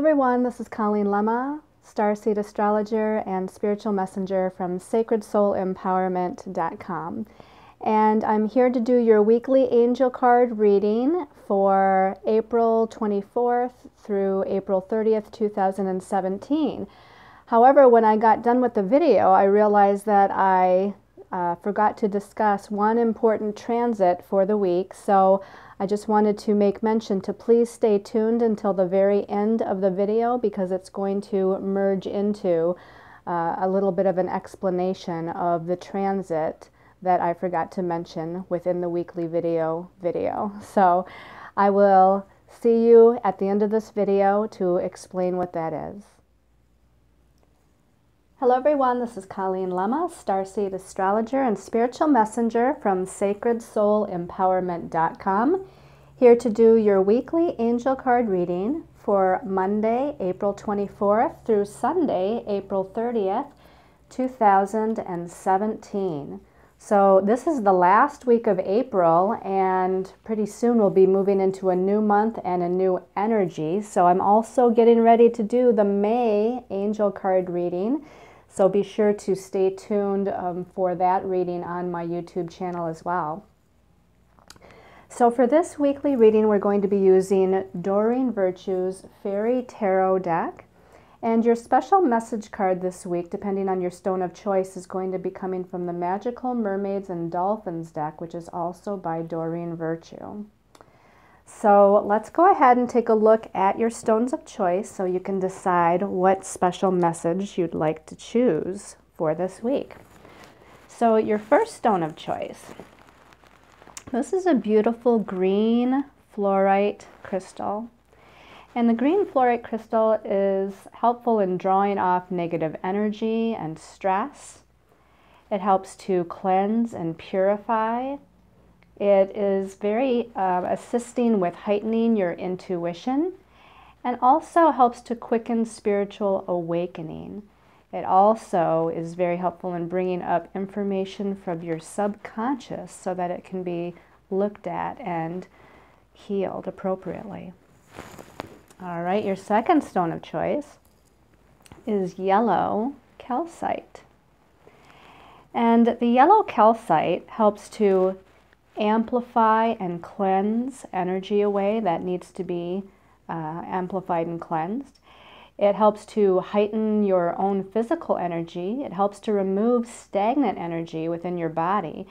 everyone, this is Colleen Lemma, starseed astrologer and spiritual messenger from sacredsoulempowerment.com. And I'm here to do your weekly angel card reading for April 24th through April 30th, 2017. However, when I got done with the video, I realized that I forgot to discuss one important transit for the week, so I just wanted to make mention to please stay tuned until the very end of the video, because it's going to merge into a little bit of an explanation of the transit that I forgot to mention within the weekly video. So I will see you at the end of this video to explain what that is. Hello everyone, this is Colleen Lemma, starseed astrologer and spiritual messenger from sacredsoulempowerment.com, here to do your weekly angel card reading for Monday, April 24th through Sunday, April 30th, 2017. So this is the last week of April, and pretty soon we'll be moving into a new month and a new energy. So I'm also getting ready to do the May angel card reading. So be sure to stay tuned for that reading on my YouTube channel as well. So for this weekly reading, we're going to be using Doreen Virtue's Fairy Tarot deck. And your special message card this week, depending on your stone of choice, is going to be coming from the Magical Mermaids and Dolphins deck, which is also by Doreen Virtue. So let's go ahead and take a look at your stones of choice so you can decide what special message you'd like to choose for this week. So your first stone of choice, this is a beautiful green fluorite crystal. And the green fluorite crystal is helpful in drawing off negative energy and stress. It helps to cleanse and purify. It is very assisting with heightening your intuition, and also helps to quicken spiritual awakening. It also is very helpful in bringing up information from your subconscious so that it can be looked at and healed appropriately. All right, your second stone of choice is yellow calcite. And the yellow calcite helps to amplify and cleanse energy away that needs to be amplified and cleansed. It helps to heighten your own physical energy. It helps to remove stagnant energy within your body.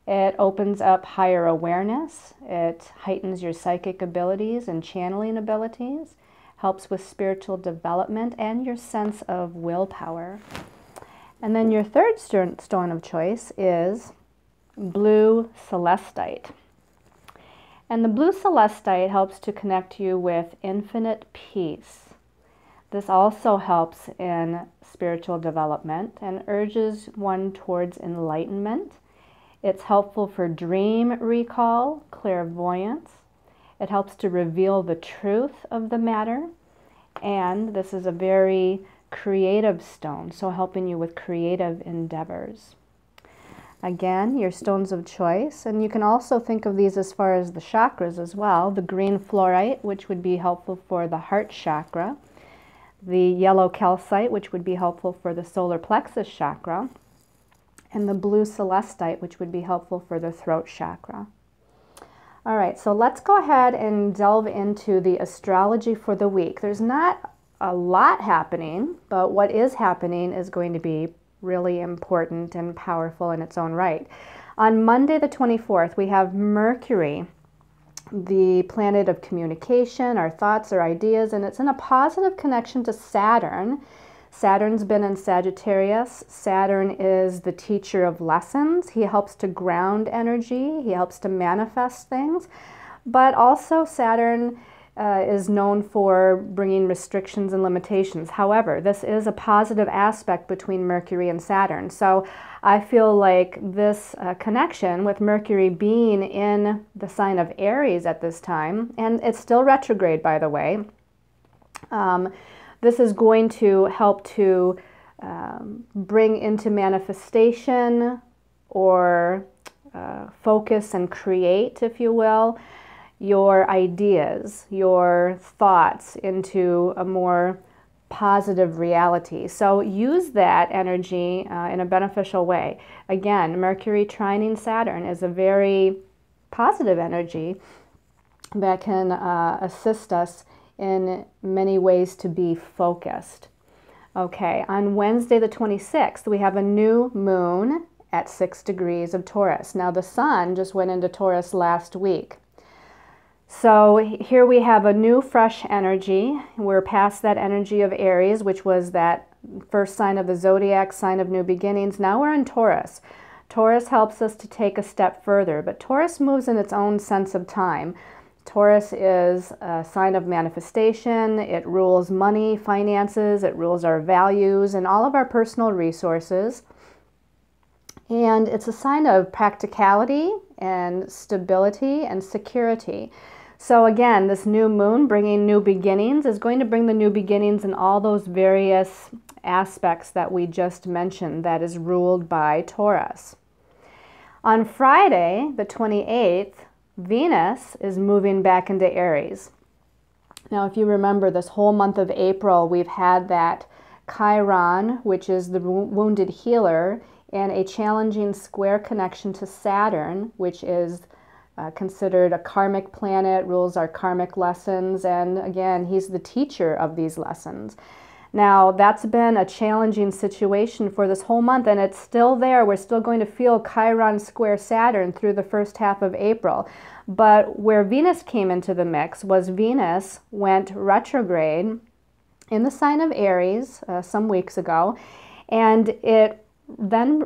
It opens up higher awareness. It heightens your psychic abilities and channeling abilities, helps with spiritual development and your sense of willpower. And then your third stone of choice is blue celestite. And the blue celestite helps to connect you with infinite peace. This also helps in spiritual development and urges one towards enlightenment. It's helpful for dream recall, clairvoyance. It helps to reveal the truth of the matter. And this is a very creative stone, so helping you with creative endeavors. Again, your stones of choice, and you can also think of these as far as the chakras as well. The green fluorite, which would be helpful for the heart chakra. The yellow calcite, which would be helpful for the solar plexus chakra. And the blue celestite, which would be helpful for the throat chakra. All right, so let's go ahead and delve into the astrology for the week. There's not a lot happening, but what is happening is going to be really important and powerful in its own right. On Monday the 24th, we have Mercury, the planet of communication, our thoughts, our ideas, and it's in a positive connection to Saturn. Saturn's been in Sagittarius. Saturn is the teacher of lessons. He helps to ground energy. He helps to manifest things. But also Saturn is known for bringing restrictions and limitations. However, this is a positive aspect between Mercury and Saturn. So I feel like this connection with Mercury being in the sign of Aries at this time, and it's still retrograde, by the way, this is going to help to bring into manifestation or focus and create, if you will, your ideas, your thoughts into a more positive reality. So use that energy in a beneficial way. Again, Mercury trining Saturn is a very positive energy that can assist us in many ways to be focused. Okay, on Wednesday the 26th, we have a new moon at 6 degrees of Taurus. Now the sun just went into Taurus last week. So here we have a new fresh energy. We're past that energy of Aries, which was that first sign of the zodiac, sign of new beginnings. Now we're in Taurus. Taurus helps us to take a step further, but Taurus moves in its own sense of time. Taurus is a sign of manifestation. It rules money, finances, it rules our values and all of our personal resources. And it's a sign of practicality and stability and security. So again, this new moon bringing new beginnings is going to bring the new beginnings in all those various aspects that we just mentioned that is ruled by Taurus. On Friday, the 28th, Venus is moving back into Aries. Now, if you remember, this whole month of April, we've had that Chiron, which is the wounded healer, and a challenging square connection to Saturn, which is considered a karmic planet, rules our karmic lessons, and again, he's the teacher of these lessons. Now, that's been a challenging situation for this whole month, and it's still there. We're still going to feel Chiron square Saturn through the first half of April. But where Venus came into the mix was Venus went retrograde in the sign of Aries some weeks ago, and it then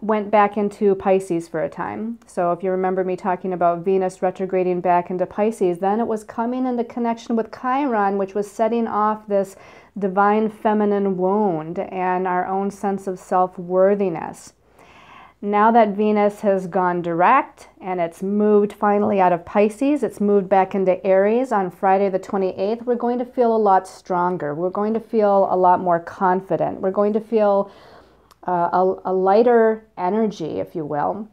went back into Pisces for a time. So if you remember me talking about Venus retrograding back into Pisces, then it was coming into connection with Chiron, which was setting off this divine feminine wound and our own sense of self-worthiness. Now that Venus has gone direct and it's moved finally out of Pisces, it's moved back into Aries on Friday the 28th, we're going to feel a lot stronger. We're going to feel a lot more confident. We're going to feel a lighter energy, if you will.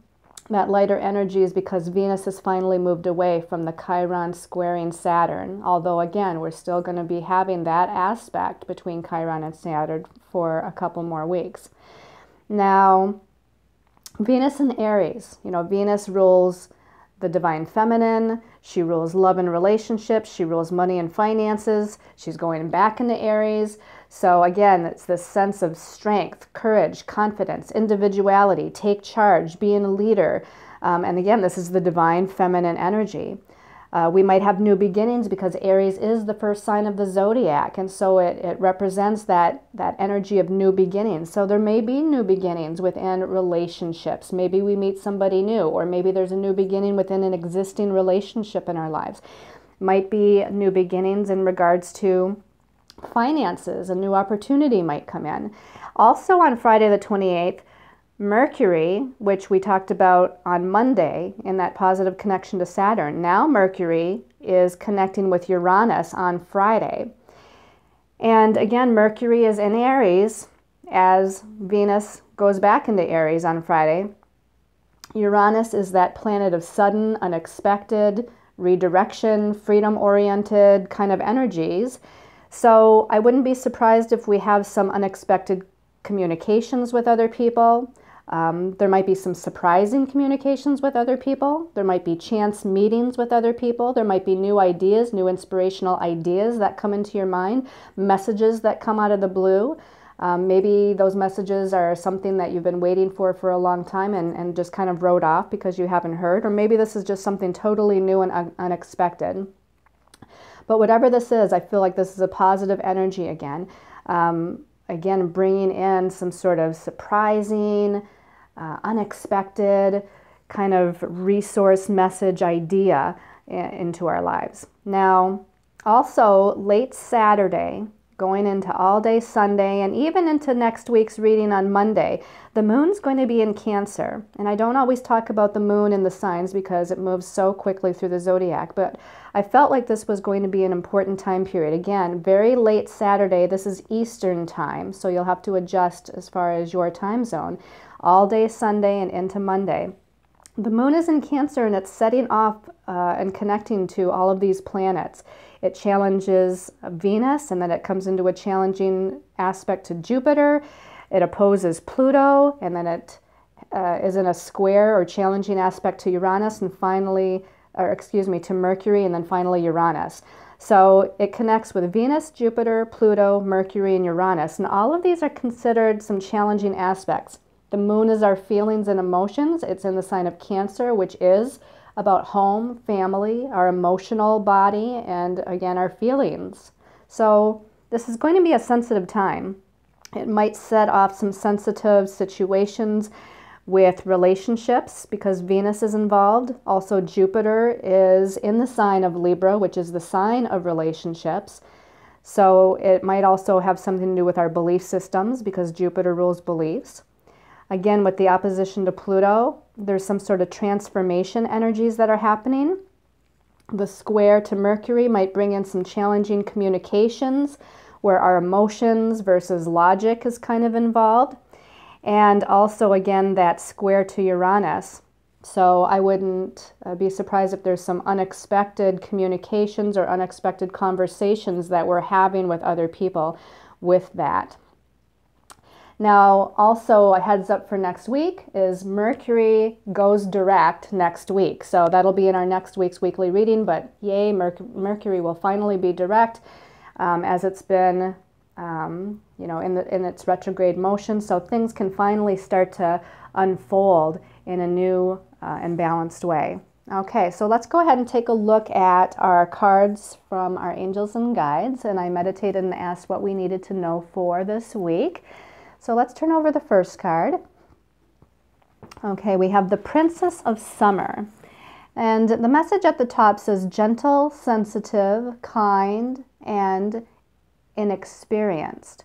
That lighter energy is because Venus has finally moved away from the Chiron squaring Saturn, although again, we're still going to be having that aspect between Chiron and Saturn for a couple more weeks. Now, Venus in Aries, Venus rules the divine feminine, she rules love and relationships, she rules money and finances, she's going back into Aries. So again, it's this sense of strength, courage, confidence, individuality, take charge, being a leader. And again, this is the divine feminine energy. We might have new beginnings because Aries is the first sign of the zodiac, and so it represents that energy of new beginnings. So there may be new beginnings within relationships. Maybe we meet somebody new, or maybe there's a new beginning within an existing relationship in our lives. Might be new beginnings in regards to finances. A new opportunity might come in. Also on Friday the 28th, Mercury, which we talked about on Monday in that positive connection to Saturn, now Mercury is connecting with Uranus on Friday. And again, Mercury is in Aries as Venus goes back into Aries on Friday. Uranus is that planet of sudden, unexpected, redirection, freedom-oriented kind of energies. So I wouldn't be surprised if we have some unexpected communications with other people. There might be some surprising communications with other people. There might be chance meetings with other people. There might be new ideas, new inspirational ideas that come into your mind, messages that come out of the blue. Maybe those messages are something that you've been waiting for a long time and just kind of wrote off because you haven't heard. Or maybe this is just something totally new and unexpected. But whatever this is, I feel like this is a positive energy again. Again, bringing in some sort of surprising, unexpected kind of resource message idea into our lives. Now, also late Saturday, going into all day Sunday, and even into next week's reading on Monday, the moon's going to be in Cancer. And I don't always talk about the moon in the signs because it moves so quickly through the zodiac, but I felt like this was going to be an important time period. Again, very late Saturday, this is Eastern time, so you'll have to adjust as far as your time zone. All day Sunday and into Monday. The moon is in Cancer and it's setting off and connecting to all of these planets. It challenges Venus, and then it comes into a challenging aspect to Jupiter. It opposes Pluto, and then it is in a square or challenging aspect to Uranus, and finally, to Mercury, and then finally Uranus. So it connects with Venus, Jupiter, Pluto, Mercury, and Uranus. And all of these are considered some challenging aspects. The moon is our feelings and emotions. It's in the sign of Cancer, which is about home, family, our emotional body, and again, our feelings. So this is going to be a sensitive time. It might set off some sensitive situations with relationships because Venus is involved. Also, Jupiter is in the sign of Libra, which is the sign of relationships. So it might also have something to do with our belief systems because Jupiter rules beliefs. Again, with the opposition to Pluto, there's some sort of transformation energies that are happening. The square to Mercury might bring in some challenging communications where our emotions versus logic is kind of involved. And also, again, that square to Uranus. So I wouldn't be surprised if there's some unexpected communications or unexpected conversations that we're having with other people with that. Now, also a heads up for next week is Mercury goes direct next week. So that'll be in our next week's weekly reading, but yay, Mercury will finally be direct as it's been, in its retrograde motion. So things can finally start to unfold in a new and balanced way. Okay, so let's go ahead and take a look at our cards from our angels and guides. And I meditated and asked what we needed to know for this week. So let's turn over the first card. Okay, we have the Princess of Summer. And the message at the top says gentle, sensitive, kind, and inexperienced.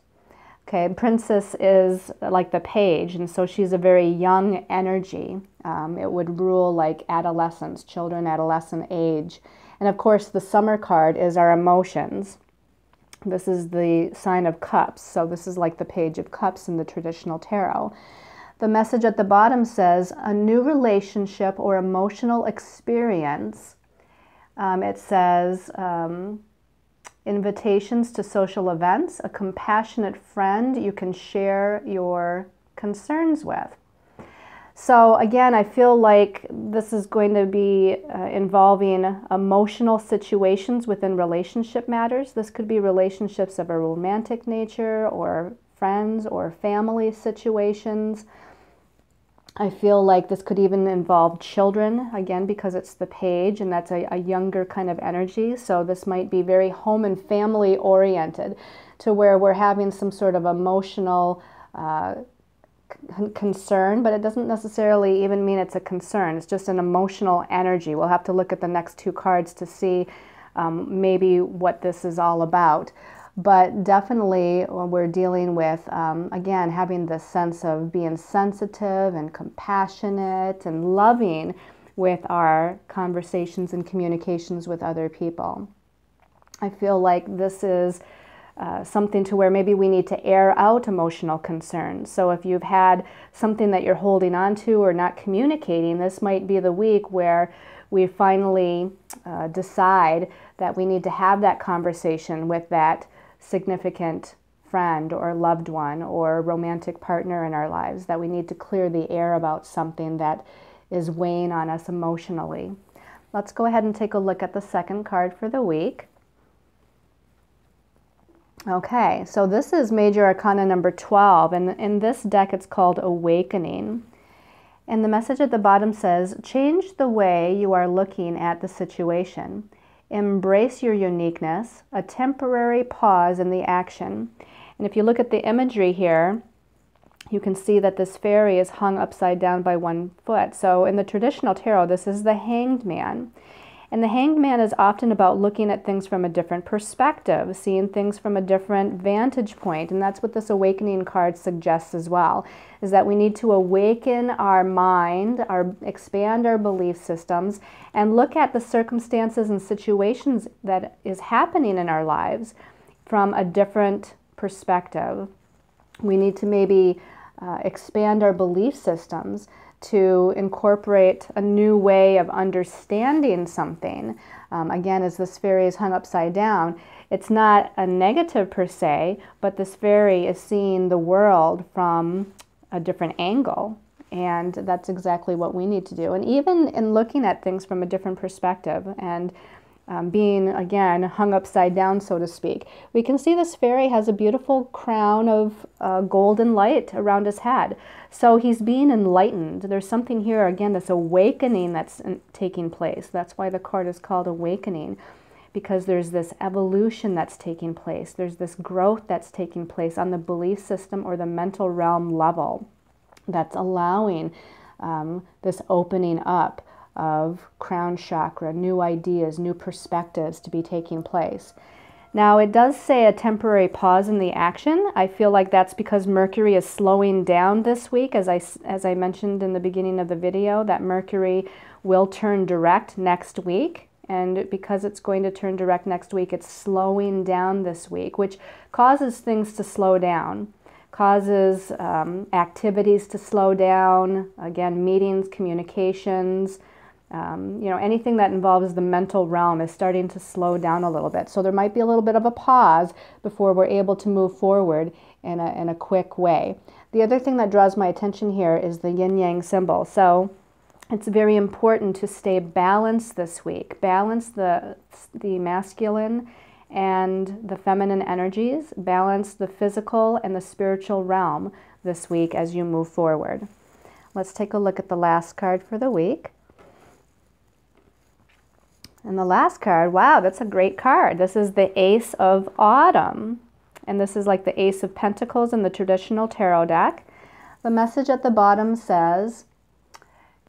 Okay, Princess is like the page, and so she's a very young energy. It would rule like adolescence, children, adolescent age. And of course, the Summer card is our emotions. This is the sign of Cups, so this is like the Page of Cups in the traditional tarot. The message at the bottom says, a new relationship or emotional experience. It says, invitations to social events, a compassionate friend you can share your concerns with. So again, I feel like this is going to be involving emotional situations within relationship matters. This could be relationships of a romantic nature or friends or family situations. I feel like this could even involve children, again, because it's the page and that's a younger kind of energy. So this might be very home and family oriented to where we're having some sort of emotional concern, but it doesn't necessarily even mean it's a concern. It's just an emotional energy. We'll have to look at the next two cards to see maybe what this is all about. But definitely when we're dealing with, again, having this sense of being sensitive and compassionate and loving with our conversations and communications with other people. I feel like this is something to where maybe we need to air out emotional concerns. So if you've had something that you're holding on to or not communicating, this might be the week where we finally decide that we need to have that conversation with that significant friend or loved one or romantic partner in our lives, that we need to clear the air about something that is weighing on us emotionally. Let's go ahead and take a look at the second card for the week. Okay, so this is Major Arcana number 12, and in this deck it's called Awakening. And the message at the bottom says, change the way you are looking at the situation. Embrace your uniqueness, a temporary pause in the action. And if you look at the imagery here, you can see that this fairy is hung upside down by one foot. So in the traditional tarot, this is the Hanged Man. And the Hanged Man is often about looking at things from a different perspective, seeing things from a different vantage point. And that's what this Awakening card suggests as well, is that we need to awaken our mind, expand our belief systems, and look at the circumstances and situations that is happening in our lives from a different perspective. We need to maybe expand our belief systems to incorporate a new way of understanding something. Again, as this fairy is hung upside down, it's not a negative per se, but this fairy is seeing the world from a different angle. And that's exactly what we need to do. And even in looking at things from a different perspective and being, again, hung upside down, so to speak, we can see this fairy has a beautiful crown of golden light around his head. So he's being enlightened. There's something here, again, this awakening that's taking place. That's why the card is called Awakening, because there's this evolution that's taking place. There's this growth that's taking place on the belief system or the mental realm level that's allowing this opening up of crown chakra, new ideas, new perspectives to be taking place. Now, it does say a temporary pause in the action. I feel like that's because Mercury is slowing down this week, as I mentioned in the beginning of the video, that Mercury will turn direct next week. And because it's going to turn direct next week, it's slowing down this week, which causes things to slow down, causes activities to slow down, again, meetings, communications, anything that involves the mental realm is starting to slow down a little bit. So there might be a little bit of a pause before we're able to move forward in a quick way. The other thing that draws my attention here is the yin-yang symbol. So it's very important to stay balanced this week. Balance the masculine and the feminine energies. Balance the physical and the spiritual realm this week as you move forward. Let's take a look at the last card for the week. And the last card, wow, that's a great card. This is the Ace of Autumn. And this is like the Ace of Pentacles in the traditional tarot deck. The message at the bottom says,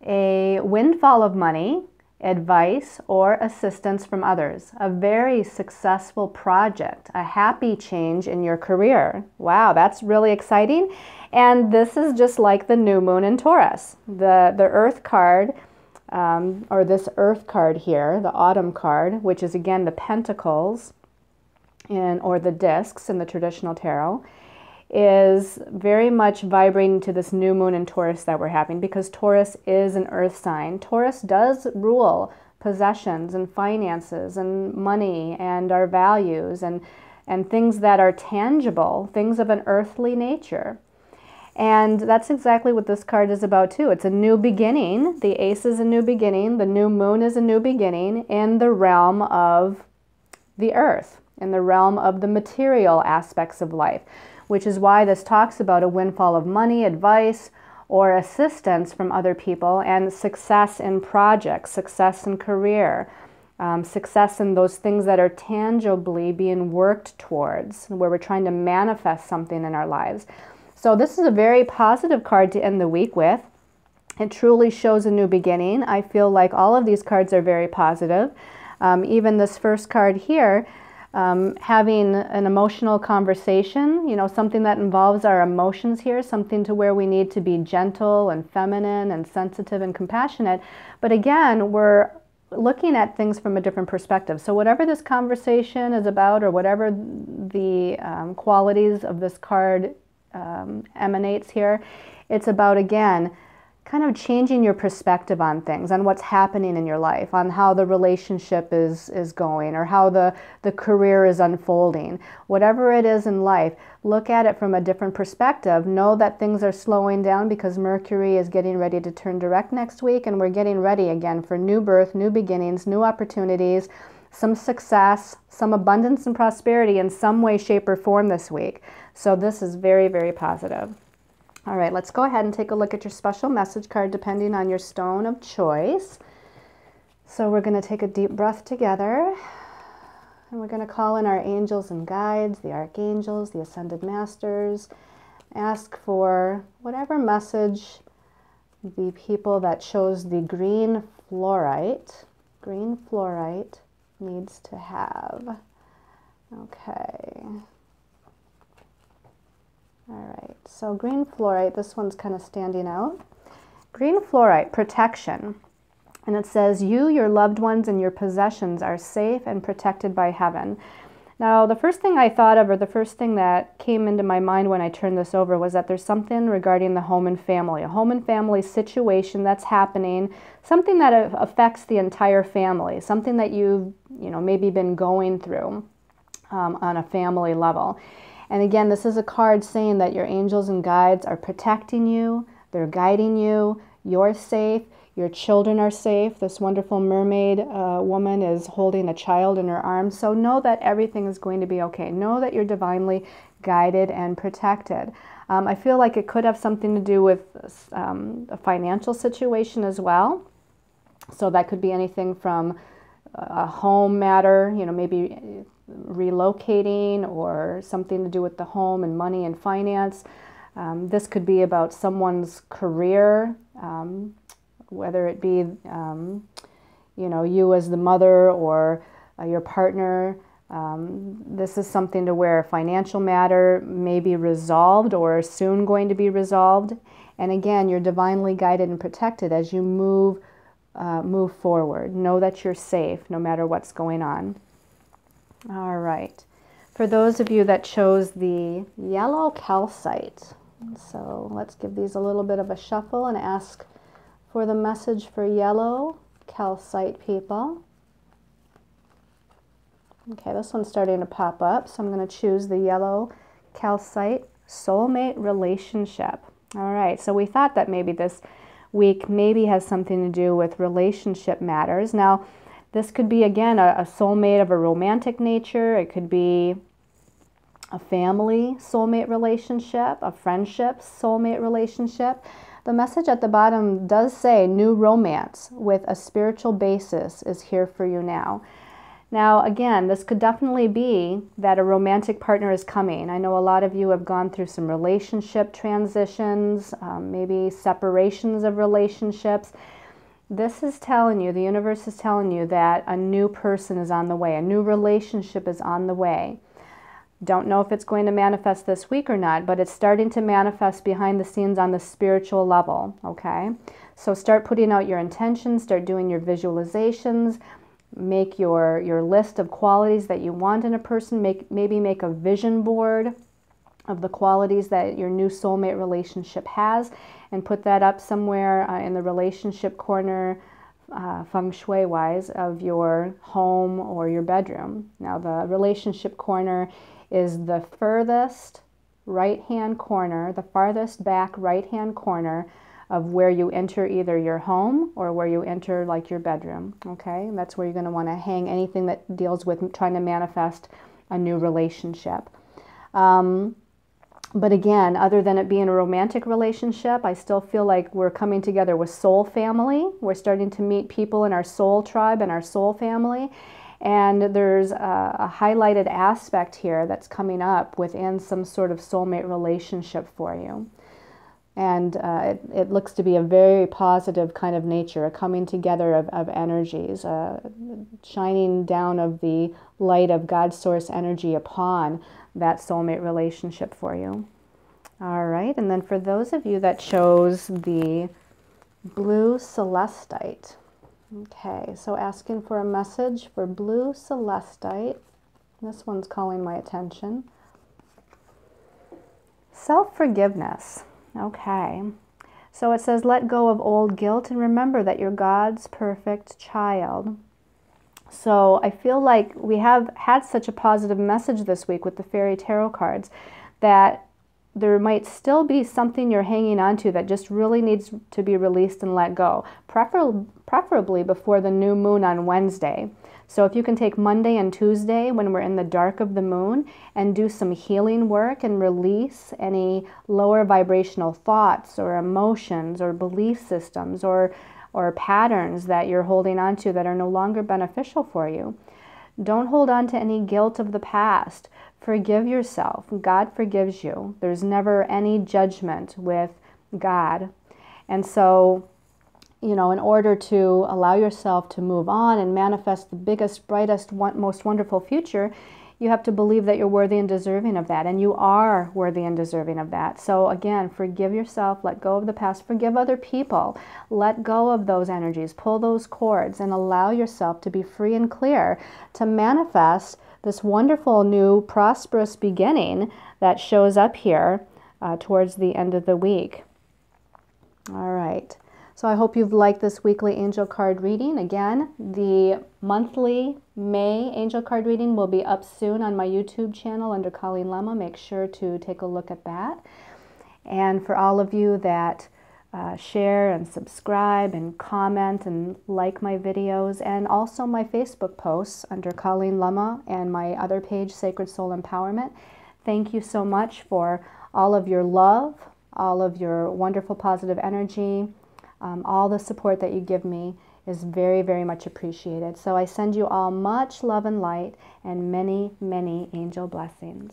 a windfall of money, advice, or assistance from others. A very successful project, a happy change in your career. Wow, that's really exciting. And this is just like the new moon in Taurus. The Earth card, or this Earth card here, the Autumn card, which is again the Pentacles or the discs in the traditional tarot, is very much vibrating to this new moon in Taurus that we're having, because Taurus is an earth sign. Taurus does rule possessions and finances and money and our values and things that are tangible, things of an earthly nature. And that's exactly what this card is about too. It's a new beginning. The Ace is a new beginning. The new moon is a new beginning in the realm of the earth, in the realm of the material aspects of life, which is why this talks about a windfall of money, advice, or assistance from other people, and success in projects, success in career, success in those things that are tangibly being worked towards, where we're trying to manifest something in our lives. So this is a very positive card to end the week with. It truly shows a new beginning. I feel like all of these cards are very positive. Even this first card here, having an emotional conversation, something that involves our emotions here, something to where we need to be gentle and feminine and sensitive and compassionate. But again, we're looking at things from a different perspective. So whatever this conversation is about, or whatever the qualities of this card emanates here, it's about, again, kind of changing your perspective on things, on what's happening in your life, on how the relationship is going, or how the career is unfolding. Whatever it is in life, look at it from a different perspective. Know that things are slowing down because Mercury is getting ready to turn direct next week, and we're getting ready again for new birth, new beginnings, new opportunities, some success, some abundance and prosperity in some way, shape, or form this week. So this is very, very positive. All right, let's go ahead and take a look at your special message card depending on your stone of choice. So we're going to take a deep breath together, and we're going to call in our angels and guides, the archangels, the ascended masters. Ask for whatever message the people that chose the green fluorite needs to have. Okay. All right, so green fluorite, this one's kind of standing out. Green fluorite, protection. And it says, you, your loved ones, and your possessions are safe and protected by heaven. Now, the first thing I thought of, or the first thing that came into my mind when I turned this over, was that there's something regarding the home and family, a home and family situation that's happening, something that affects the entire family, something that you've, maybe been going through on a family level. And again, this is a card saying that your angels and guides are protecting you, they're guiding you, you're safe, your children are safe. This wonderful mermaid woman is holding a child in her arms. So know that everything is going to be okay. Know that you're divinely guided and protected. I feel like it could have something to do with a financial situation as well. So that could be anything from a home matter, maybe relocating, or something to do with the home and money and finance. This could be about someone's career, whether it be, you as the mother or your partner. This is something to where a financial matter may be resolved or soon going to be resolved. And again, you're divinely guided and protected as you move forward. Know that you're safe no matter what's going on. All right. For those of you that chose the yellow calcite, so let's give these a little bit of a shuffle and ask for the message for yellow calcite people. Okay, this one's starting to pop up, so I'm going to choose the yellow calcite soulmate relationship. All right, so we thought that maybe this week maybe has something to do with relationship matters. Now, this could be, again, a soulmate of a romantic nature. It could be a family soulmate relationship, a friendship soulmate relationship. The message at the bottom does say new romance with a spiritual basis is here for you now. Now, again, this could definitely be that a romantic partner is coming. I know a lot of you have gone through some relationship transitions, maybe separations of relationships. This is telling you, the universe is telling you that a new person is on the way, a new relationship is on the way. Don't know if it's going to manifest this week or not, but it's starting to manifest behind the scenes on the spiritual level, okay? So start putting out your intentions, start doing your visualizations, make your list of qualities that you want in a person, maybe make a vision board of the qualities that your new soulmate relationship has, and put that up somewhere in the relationship corner, feng shui wise, of your home or your bedroom. Now, the relationship corner is the furthest right-hand corner, the farthest back right-hand corner of where you enter either your home or where you enter like your bedroom, okay? And that's where you're going to want to hang anything that deals with trying to manifest a new relationship. But again, other than it being a romantic relationship, I still feel like we're coming together with soul family. We're starting to meet people in our soul tribe and our soul family. And there's a highlighted aspect here that's coming up within some sort of soulmate relationship for you. And it looks to be a very positive kind of nature, a coming together of energies, shining down of the light of God's source energy upon that soulmate relationship for you. All right, and then for those of you that chose the blue celestite, okay, so asking for a message for blue celestite. This one's calling my attention. Self-forgiveness. Okay, so it says, let go of old guilt and remember that you're God's perfect child. So I feel like we have had such a positive message this week with the fairy tarot cards that there might still be something you're hanging on to that just really needs to be released and let go, preferably before the new moon on Wednesday. So if you can take Monday and Tuesday when we're in the dark of the moon and do some healing work and release any lower vibrational thoughts or emotions or belief systems or patterns that you're holding on to that are no longer beneficial for you. Don't hold on to any guilt of the past. Forgive yourself. God forgives you. There's never any judgment with God. And so, you know, in order to allow yourself to move on and manifest the biggest, brightest, most wonderful future, you have to believe that you're worthy and deserving of that, and you are worthy and deserving of that. So again, forgive yourself, let go of the past, forgive other people, let go of those energies, pull those cords, and allow yourself to be free and clear to manifest this wonderful new prosperous beginning that shows up here towards the end of the week. All right. So I hope you've liked this weekly angel card reading. Again, the monthly May angel card reading will be up soon on my YouTube channel under Colleen Lemma. Make sure to take a look at that. And for all of you that share and subscribe and comment and like my videos, and also my Facebook posts under Colleen Lemma and my other page, Sacred Soul Empowerment, thank you so much for all of your love, all of your wonderful positive energy. All the support that you give me is very, very much appreciated. So I send you all much love and light and many, many angel blessings.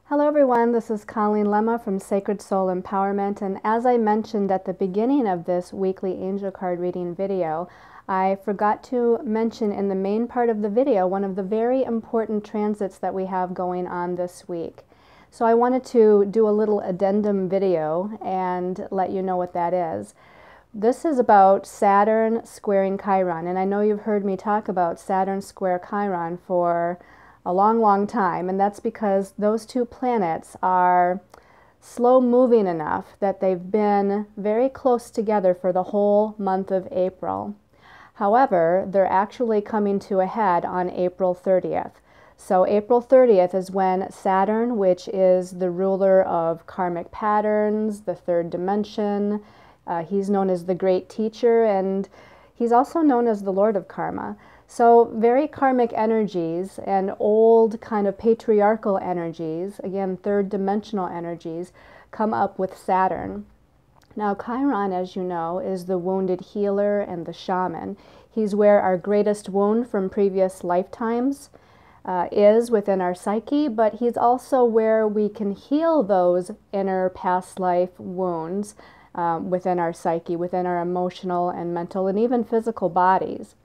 Hello everyone, this is Colleen Lemma from Sacred Soul Empowerment, and as I mentioned at the beginning of this weekly angel card reading video, I forgot to mention in the main part of the video one of the very important transits that we have going on this week. So I wanted to do a little addendum video and let you know what that is. This is about Saturn squaring Chiron, and I know you've heard me talk about Saturn square Chiron for a long, long time, and that's because those two planets are slow moving enough that they've been very close together for the whole month of April. However, they're actually coming to a head on April 30th. So April 30th is when Saturn, which is the ruler of karmic patterns, the third dimension, he's known as the great teacher, and he's also known as the Lord of Karma. So very karmic energies and old kind of patriarchal energies, again third dimensional energies, come up with Saturn. Now Chiron, as you know, is the wounded healer and the shaman. He's where our greatest wound from previous lifetimes is within our psyche, but he's also where we can heal those inner past life wounds within our psyche, within our emotional and mental and even physical bodies.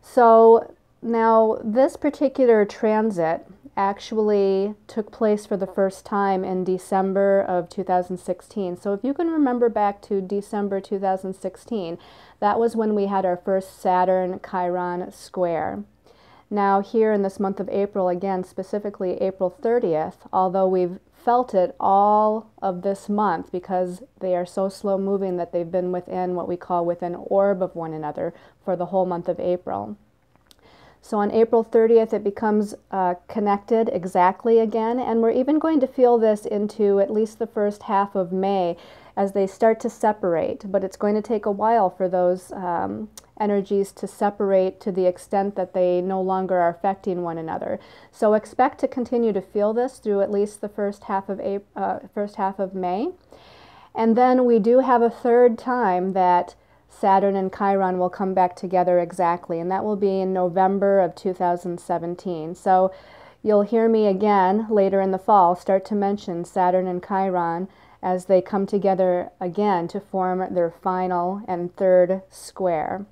So now this particular transit actually took place for the first time in December of 2016. So if you can remember back to December 2016, that was when we had our first Saturn-Chiron square. Now here in this month of April, again specifically April 30th, although we've felt it all of this month because they are so slow moving that they've been within what we call within orb of one another for the whole month of April. So on April 30th it becomes connected exactly again, and we're even going to feel this into at least the first half of May as they start to separate, but it's going to take a while for those energies to separate to the extent that they no longer are affecting one another. So expect to continue to feel this through at least the first half of May. And then we do have a third time that Saturn and Chiron will come back together exactly, and that will be in November of 2017. So you'll hear me again later in the fall start to mention Saturn and Chiron as they come together again to form their final and third square.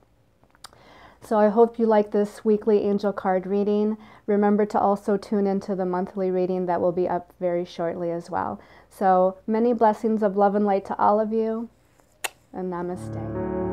So I hope you like this weekly angel card reading. Remember to also tune into the monthly reading that will be up very shortly as well. So many blessings of love and light to all of you, and namaste.